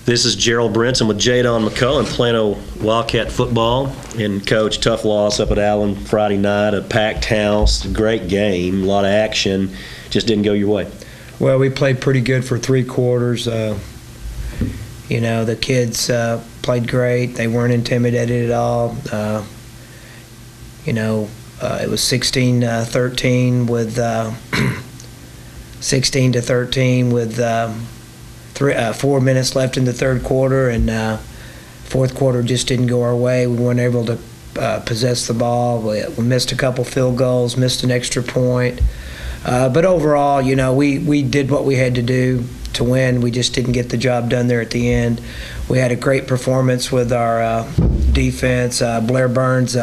This is Gerald Brinson with Jadon McCullough in Plano Wildcat football. And, Coach, tough loss up at Allen Friday night, a packed house, great game, a lot of action, just didn't go your way. Well, we played pretty good for 3 quarters. The kids played great. They weren't intimidated at all. It was 16-13 with 16-13 with 4 minutes left in the third quarter, and fourth quarter just didn't go our way. We weren't able to possess the ball. We missed a couple field goals, missed an extra point. But overall, we did what we had to do to win. We just didn't get the job done there at the end. We had a great performance with our defense. Blair Burns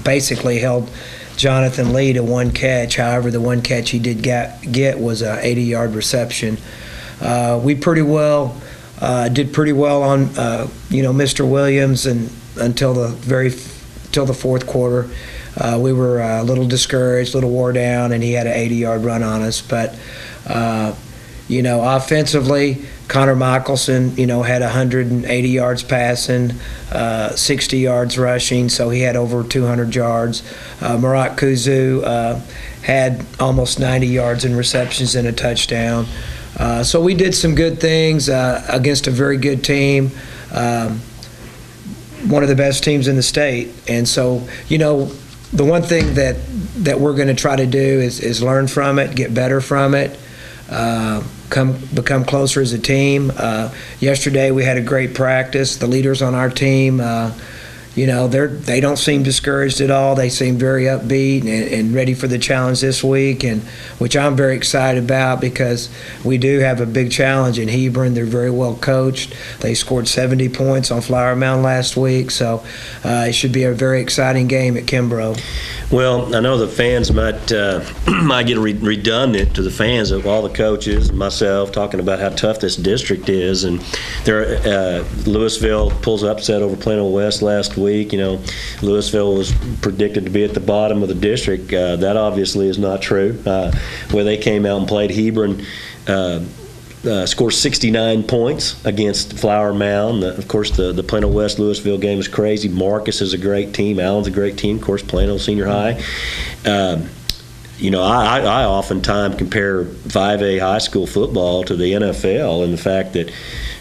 basically held Jonathan Lee to 1 catch. However, the 1 catch he did get was an 80-yard reception. We did pretty well on Mr. Williams, and until the fourth quarter. We were a little discouraged, a little wore down, and he had an 80-yard run on us. But offensively, Connor Michelson, had 180 yards passing, 60 yards rushing, so he had over 200 yards. Murat Kuzu had almost 90 yards in receptions and a touchdown. So we did some good things against a very good team, one of the best teams in the state. And so, the one thing that we're going to try to do is learn from it, get better from it, become closer as a team. Yesterday we had a great practice. The leaders on our team, they don't seem discouraged at all. They seem very upbeat and ready for the challenge this week, and which I'm very excited about because we do have a big challenge in Hebron. They're very well coached. They scored 70 points on Flower Mound last week, so it should be a very exciting game at Kimbrough. Well, I know the fans might get redundant to the fans of all the coaches and myself talking about how tough this district is, and Louisville pulls upset over Plano West last week. Louisville was predicted to be at the bottom of the district. That obviously is not true. Where they came out and played Hebron, scored 69 points against Flower Mound. Of course, the Plano West Louisville game is crazy. Marcus is a great team. Allen's a great team. Of course, Plano Senior High. I oftentimes compare 5A high school football to the NFL in the fact that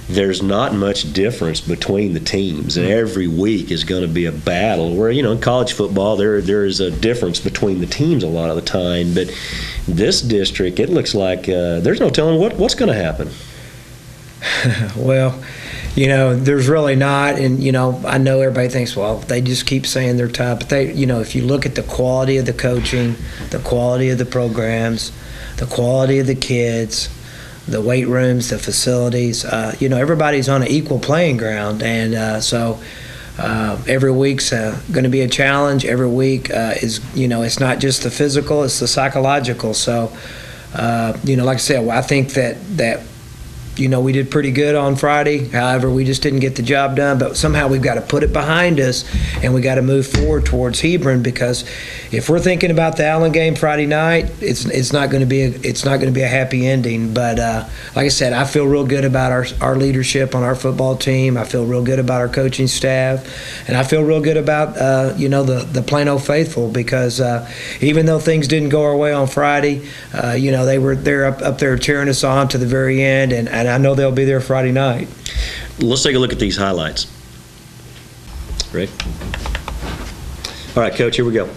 there's not much difference between the teams, and every week is going to be a battle. Where in college football there is a difference between the teams a lot of the time, but this district, it looks like there's no telling what's going to happen. Well, there's really not, and I know everybody thinks, well, they just keep saying they're tough, but they, if you look at the quality of the coaching, the quality of the programs, the quality of the kids, the weight rooms, the facilities, everybody's on an equal playing ground, and so every week's going to be a challenge. Every week is, it's not just the physical, it's the psychological. So, like I said, I think that we did pretty good on Friday. However, we just didn't get the job done. But somehow we've got to put it behind us, and we got to move forward towards Hebron, because if we're thinking about the Allen game Friday night, it's not going to be a happy ending. But like I said, I feel real good about our leadership on our football team. I feel real good about our coaching staff, and I feel real good about the Plano faithful, because even though things didn't go our way on Friday, they're up there cheering us on to the very end, and I know they'll be there Friday night. Let's take a look at these highlights. Rick? All right, Coach, here we go.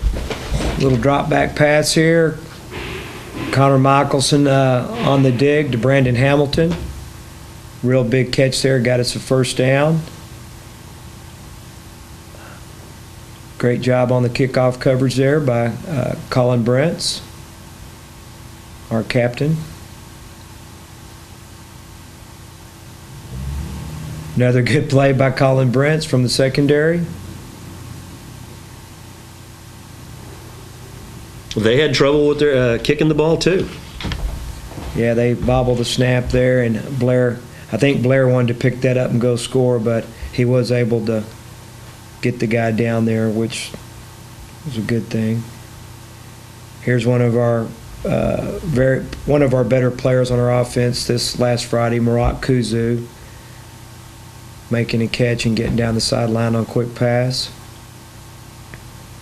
Little drop back pass here. Connor Michelson on the dig to Brandon Hamilton. Real big catch there, got us a first down. Great job on the kickoff coverage there by Colin Brents, our captain. Another good play by Colin Brents from the secondary. They had trouble with their kicking the ball too. Yeah, they bobbled the snap there, and I think Blair wanted to pick that up and go score, but he was able to get the guy down there, which was a good thing. Here's one of our better players on our offense this last Friday, Murat Kuzu. making a catch and getting down the sideline on quick pass.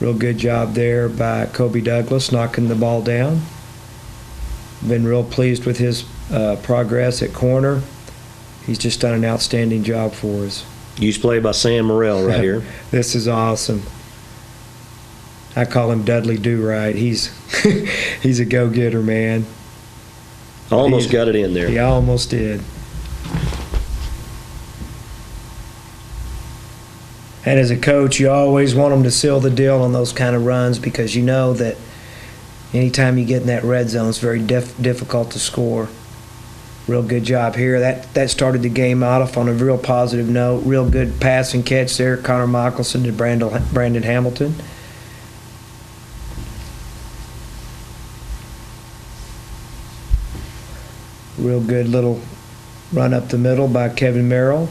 Real good job there by Kobe Douglas, knocking the ball down. Been real pleased with his progress at corner. He's just done an outstanding job for us. Huge play by Sam Morrell right here. This is awesome. I call him Dudley Do-Right. He's a go-getter, man. Almost got it in there. He almost did. And as a coach, you always want them to seal the deal on those kind of runs, because you know that anytime you get in that red zone, it's very difficult to score. Real good job here. That started the game off on a real positive note. Real good pass and catch there. Connor Michelson to Brandon Hamilton. Real good little run up the middle by Kevin Merrill.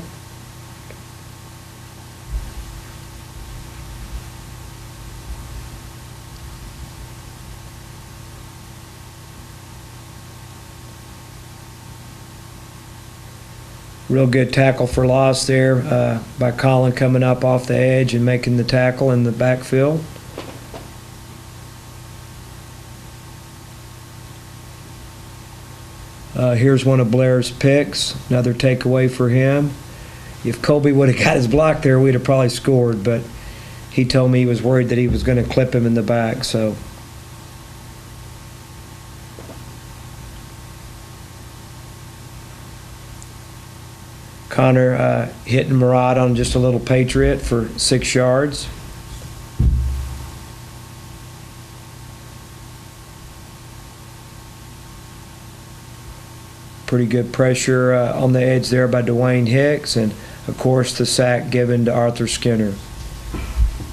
Real good tackle for loss there by Colin, coming up off the edge and making the tackle in the backfield. Here's one of Blair's picks, another takeaway for him. If Colby would have got his block there, we'd have probably scored, but he told me he was worried that he was going to clip him in the back. So Connor hitting Murad on just a little Patriot for 6 yards. Pretty good pressure on the edge there by Dwayne Hicks, and of course the sack given to Arthur Skinner.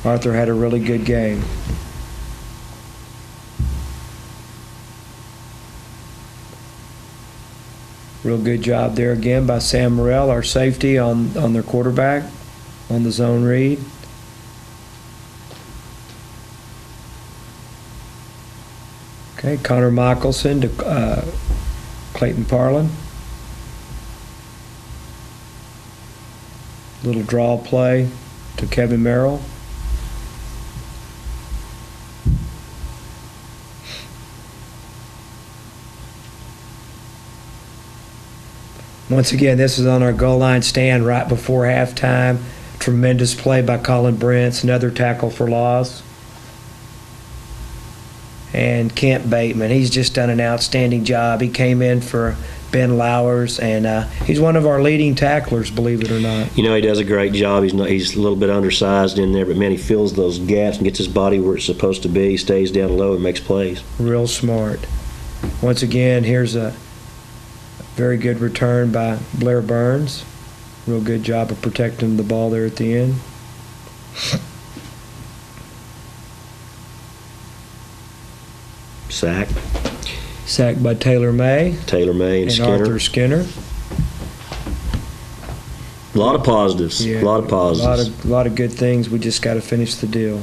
Arthur had a really good game. Real good job there again by Sam Morrell, our safety, on their quarterback on the zone read. Okay, Connor Michelson to Clayton Parlin. Little draw play to Kevin Merrill. Once again, this is on our goal line stand right before halftime. Tremendous play by Colin Brents, another tackle for loss. And Kent Bateman, he's just done an outstanding job. He came in for Ben Lowers, and he's one of our leading tacklers, believe it or not. You know, he does a great job. He's a little bit undersized in there, but man, he fills those gaps and gets his body where it's supposed to be. He stays down low and makes plays. Real smart. Once again, here's a very good return by Blair Burns. Real good job of protecting the ball there at the end. Sack. Sacked by Taylor May. Taylor May and Skinner. Arthur Skinner. A lot of positives. Yeah, a lot of positives. A lot of good things. We just got to finish the deal.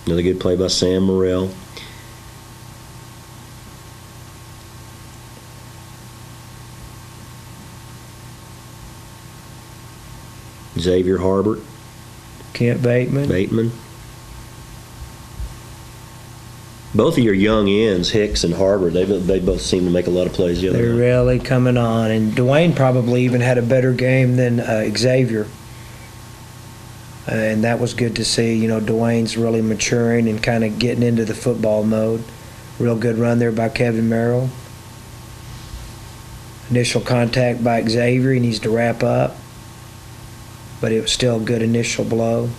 Another good play by Sam Morrell. Xavier Harbert. Kent Bateman. Both of your young ends, Hicks and Harbert, they both seem to make a lot of plays the other They're night. really coming on. And Dwayne probably even had a better game than Xavier. And that was good to see. You know, Dwayne's really maturing and kind of getting into the football mode. Real good run there by Kevin Merrill. Initial contact by Xavier. He needs to wrap up. But it was still a good initial blow.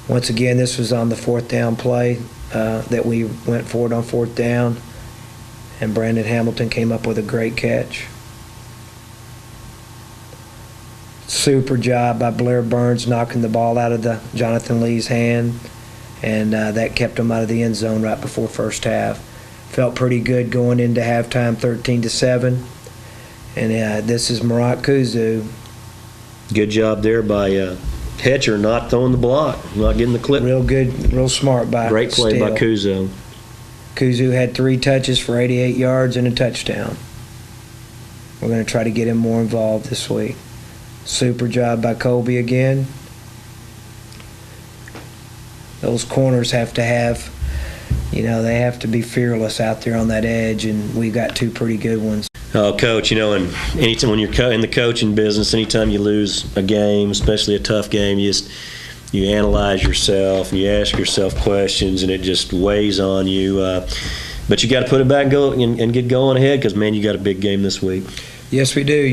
Once again, this was on the 4th down play that we went for it on 4th down, and Brandon Hamilton came up with a great catch. Super job by Blair Burns knocking the ball out of Jonathan Lee's hand, and that kept him out of the end zone right before first half. Felt pretty good going into halftime, 13-7, and this is Murat Kuzu. Good job there by Hetcher, not throwing the block, not getting the clip. Real good, real smart by Great play Steele. by Kuzo. Kuzu had 3 touches for 88 yards and a touchdown. We're going to try to get him more involved this week. Super job by Colby again. Those corners have to have, they have to be fearless out there on that edge, and we've got two pretty good ones. Oh, Coach, and anytime when you're in the coaching business, anytime you lose a game, especially a tough game, you analyze yourself and you ask yourself questions, and it just weighs on you. But you got to put it back and go and get going ahead, because, man, you got a big game this week. Yes, we do.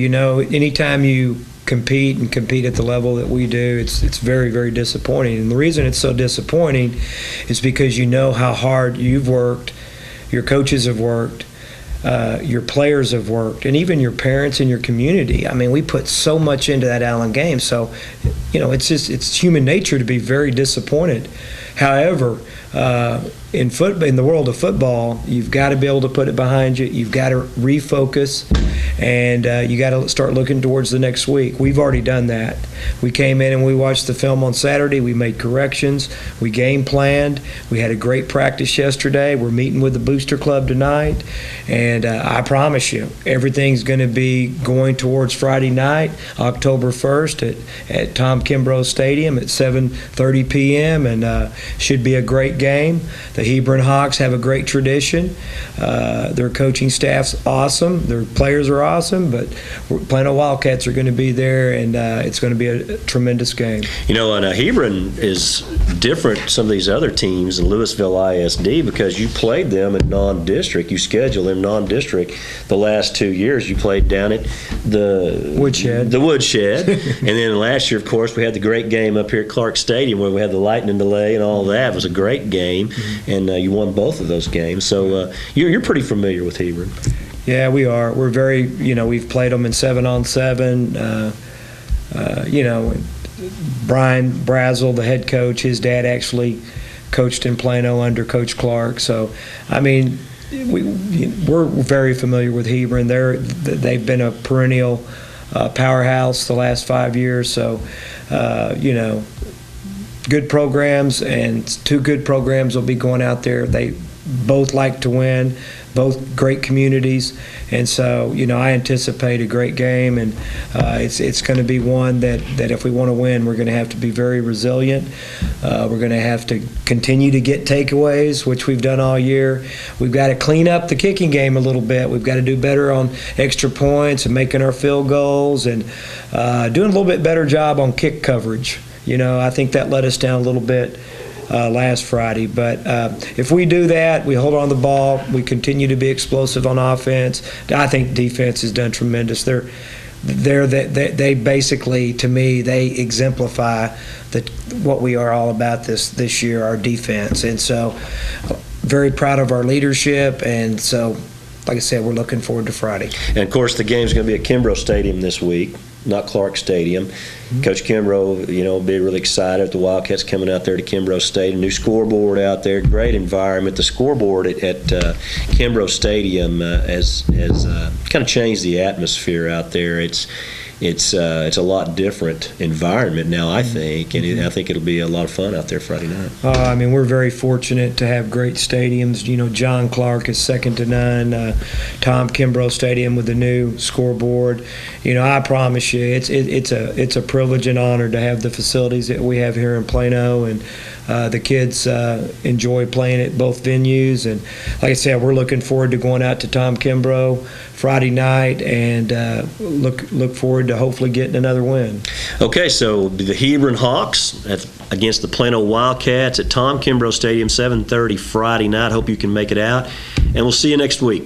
Anytime you compete at the level that we do, it's very, very disappointing. And the reason it's so disappointing is because you know how hard you've worked, your coaches have worked, your players have worked, and even your parents and your community. I mean, we put so much into that Allen game. So, it's human nature to be very disappointed. However, in the world of football, you've got to be able to put it behind you. You've got to refocus, and you got to start looking towards the next week. We've already done that. We came in and we watched the film on Saturday. We made corrections. We game planned. We had a great practice yesterday. We're meeting with the Booster Club tonight, and I promise you, everything's going to be going towards Friday night, October 1st at Tom Kimbrough Stadium at 7:30 p.m., and should be a great game. The Hebron Hawks have a great tradition. Their coaching staff's awesome. Their players are awesome, but Plano Wildcats are going to be there, and it's going to be a tremendous game. And Hebron is different some of these other teams in Louisville ISD, because you played them in non-district. You scheduled them non-district the last 2 years. You played down at the Woodshed. And then last year, of course, we had the great game up here at Clark Stadium where we had the lightning delay and all that. It was a great game, and you won both of those games. So you're pretty familiar with Hebron. Yeah, we are. We're very, we've played them in 7-on-7. Brian Brazel, the head coach, his dad actually coached in Plano under Coach Clark. So, I mean, we're very familiar with Hebron. They've been a perennial powerhouse the last 5 years. So, good programs, and two good programs will be going out there. They both like to win, both great communities, and so I anticipate a great game, and it's going to be one that if we want to win, we're going to have to be very resilient. We're going to have to continue to get takeaways, which we've done all year. We've got to clean up the kicking game a little bit. We've got to do better on extra points and making our field goals, and doing a little bit better job on kick coverage. I think that let us down a little bit last Friday. But if we do that, we hold on to the ball, we continue to be explosive on offense. I think defense has done tremendous. They basically, to me, they exemplify what we are all about this year, our defense. And so, very proud of our leadership. And so, like I said, we're looking forward to Friday. And of course, the game's going to be at Kimbrough Stadium this week, not Clark Stadium. Mm-hmm. Coach Kimbrough, will be really excited if the Wildcats coming out there to Kimbrough Stadium. New scoreboard out there, great environment. The scoreboard at Kimbrough Stadium has kind of changed the atmosphere out there. It's a lot different environment now, I think, and I think it'll be a lot of fun out there Friday night. We're very fortunate to have great stadiums. John Clark is second to none. Tom Kimbrough Stadium with the new scoreboard. I promise you, it's a privilege and honor to have the facilities that we have here in Plano, and the kids enjoy playing at both venues. And like I said, we're looking forward to going out to Tom Kimbrough Friday night, and look forward to hopefully getting another win. Okay, so the Hebron Hawks against the Plano Wildcats at Tom Kimbrough Stadium, 7:30 Friday night. Hope you can make it out, and we'll see you next week.